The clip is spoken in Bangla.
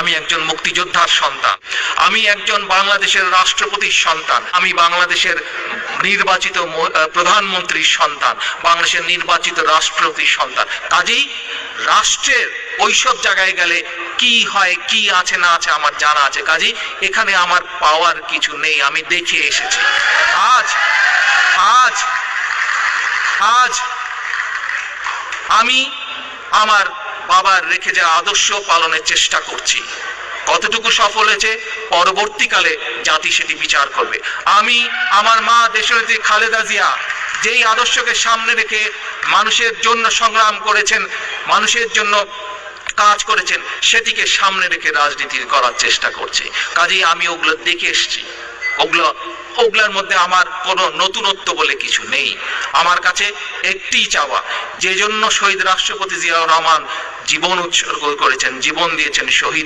আমি একজন মুক্তিযোদ্ধার সন্তান, আমি একজন বাংলাদেশের রাষ্ট্রপতির সন্তান, আমি বাংলাদেশের নির্বাচিত প্রধানমন্ত্রীর সন্তান, বাংলাদেশের নির্বাচিত রাষ্ট্রপতির সন্তান। কাজেই রাষ্ট্রের ওইসব জায়গায় গেলে কি হয়, কি আছে না আছে আমার জানা আছে। কাজেই এখানে আমার পাওয়ার কিছু নেই, আমি দেখে এসেছি। আজ আজ আজ আমি আমার বাবার রেখে যাওয়া আদর্শ পালনের চেষ্টা করছি। কতটুকু সফল হয়েছে পরবর্তীকালে জাতি সেটি বিচার করবে। আমি আমার মা দেশনেত্রী খালেদা জিয়া যেই আদর্শকে সামনে রেখে মানুষের জন্য সংগ্রাম করেছেন, মানুষের জন্য কাজ করেছেন, সেটিকে সামনে রেখে রাজনীতি করার চেষ্টা করছি। কাজেই আমি ওগুলো দেখে এসেছি। ওগুলোর মধ্যে আমার কোনো নতুনত্ব বলে কিছু নেই। আমার কাছে একটিই চাওয়া, যে জন্য শহীদ রাষ্ট্রপতি জিয়াউর রহমান জীবন উৎসর্গ করেছেন, জীবন দিয়েছেন, শহীদ